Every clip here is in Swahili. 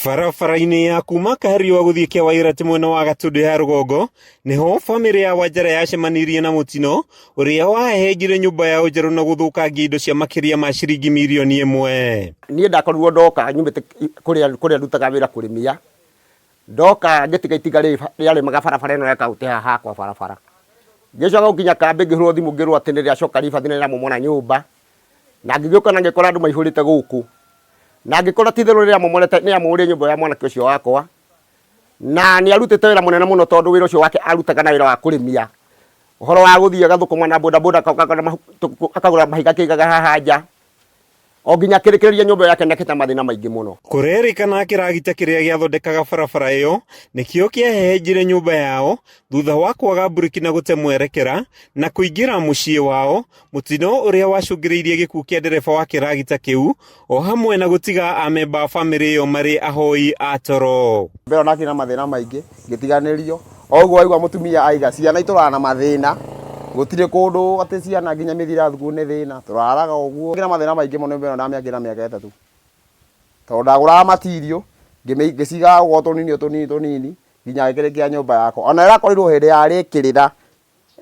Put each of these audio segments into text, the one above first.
Barabara-inĩ ya kuma Kahariwa gũthiĩ Kĩwairati mwena wa Gatundu ya rũgongo niho bamĩrĩ ya Wanjara yacemanirie na mũtino ũrĩa wahehengire nyũmba yao njerũ na gũthũkangia indo cia makĩria ma ciringi mirioni 1. Niĩ ndakorirwo ndoka nyumĩte kũrĩa ndutaga wĩra kũrĩmia, ndoka ngĩtiga itinga rĩarĩmaga barabara ĩno ya kaũntĩ haha hakwa barabara, ngĩcoka gũkinya kambĩ ngĩhũrwo thimũ ngĩrwo atĩ nĩ rĩacoka ribathi nĩ rĩamomora nyũmba, na ngĩgĩũka na ngĩkora andũ maihũrĩte gũkũ, na ngĩkora ti therũ rĩamomorete nĩ amomorire nyũmba ya mwanake ũcio wakwa, na nĩ arutĩte wĩra mũnene mũno tondũ wĩra ũcio wake arutaga na wĩra wa kũrĩmia, ũhoro wa gũthiĩ agathũkũma na bodaboda akagũra mahiga kĩigaga haha nja, o nginya kĩrĩkĩrĩria nyũmba yake nĩakĩte mathĩna maingĩ mũno. Kũrerĩkana kĩragita kĩrĩa gĩathondekaga barabara ĩyo nĩkĩo kĩahehenjire nyũmba yao thutha wa kwaga mburĩki na gũte mwerekera na kũingĩra mũciĩ wao, mũtino ũrĩa wacũngĩrĩirie gĩkuũ kĩa ndereba wa kĩragita kĩu o hamwe na gũtiga amemba a bamĩrĩ ĩyo marĩ ahoi a toro. Mbere nakĩ na mathĩna maingĩ ngĩtiganĩrio, o ũguo aigua mũtumia aiga ciana itũraga na mathĩna, gũtirĩ kũndũ atĩ ciana nginya mĩthira thukuru nĩ thĩna, tũraraga ũguo ngina mathĩna maingĩ mũno. Mbere ndamĩakĩra mĩaka 3 tondũ ndagũraga matirio ngĩciga gwa tũnini nginya gĩkĩrĩkia nyũmba yakwa, ona ĩrakorirwo hĩndĩ yarĩkĩrĩra,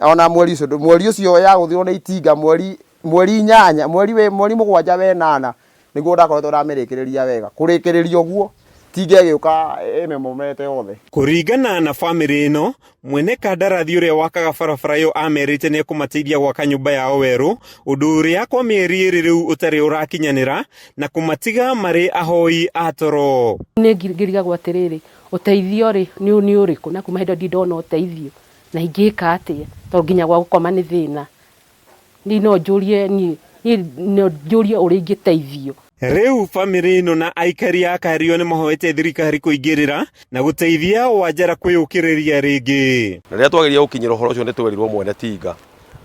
ona mweri ũcio ya gũthirwo nĩ itinga mweri 8 mweri 7 nĩguo ndakoretwo ndamĩrĩkĩrĩria wega, kũrĩkĩrĩria ũguo tinga ĩgĩũka ĩmemomete yothe. Kũringana na bamĩrĩ ĩno, mwene kandarathi ũrĩa wakaga barabara ĩyo amerite nĩ ekũmateithia gwaka nyũmba yao werũ, ũndũ ũrĩa kwa mĩeri 2 rĩu ũtarĩ ũrakinyanĩra na kũmatiga marĩ ahoi a toro. Nĩ ngĩrigagwo atĩrĩrĩ, ũteithio rĩ nĩ ũrĩkũ, na kuma hĩndĩ ndona ũteithio na ingĩka atĩa tondũ nginya gwa gũkoma nĩ thĩna. Niĩ no njũrie ũrĩa ingĩteithio. Rĩu bamĩrĩ ĩno na aikari a Kahariwa nĩ mahoete thirikari kũingĩrĩra na gũteithia Wanjara kwĩyũkĩrĩria rĩngĩ. Rĩrĩa twagĩrĩire gũkinyĩra ũhoro ũcio nĩ twerirwo mwene tinga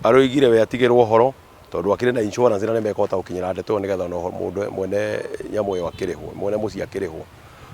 aroigire we atigĩrwo ũhoro tondũ akĩrĩ na insurance na nĩmekũhota gũkinyĩra ndeto nĩgetha no mũndũ mwene nyamũ ĩyo akĩrĩhwo, mwene mũciĩ akĩrĩhwo.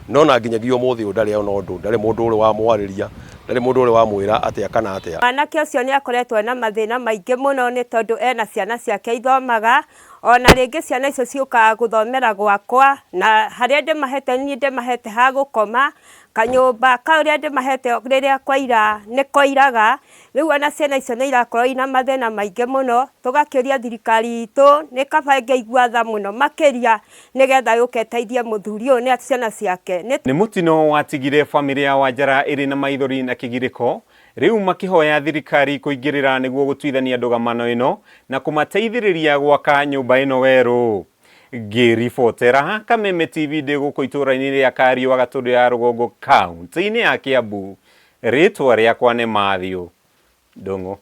No na nginyagia ũmũthĩ ũyũ ndarĩ ona ũndũ, ndarĩ mũndũ ũrĩ wamwarĩria, ndarĩ mũndũ ũrĩ wamwĩra atĩa kana atĩa. Mwanake ũcio nĩ akoretwo na mathĩna maingĩ mũno nĩ tondũ ena ciana ciake ithomaga, ona rĩngĩ ciana icio ciũkaga gũthomera gwakwa, na harĩa ndĩmahete niĩ ndĩmahete ha gũkoma, kanyũmba karĩa ndĩmahete rĩrĩa kwaira nĩ koiraga. Rĩu ona ciana icio nĩ irakorwo ina mathĩna maingĩ mũno, tũgakĩria thirikari itũ nĩ kaba ĩngĩigua tha mũno makĩria nĩgetha yũke ĩteithie mũthuri ũyũ nĩ ciana ciake. Nĩ mũtino watigire bamĩrĩ ya Wanjara ĩrĩ na maithori na kĩgirĩko, rĩu makĩhoya thirikari kũingĩrĩra nĩguo gũtuithania ndũgamano ĩno na kũmateithĩrĩria gwaka nyũmba ĩno werũ. Ngĩribotera Kameme TV ndĩ gũkũ itũra-inĩ rĩa Kahariwa Gatundu ya rũgongo kaunti-inĩ ya Kiambu, rĩtwa rĩakwa nĩ Mathew Ndung'u.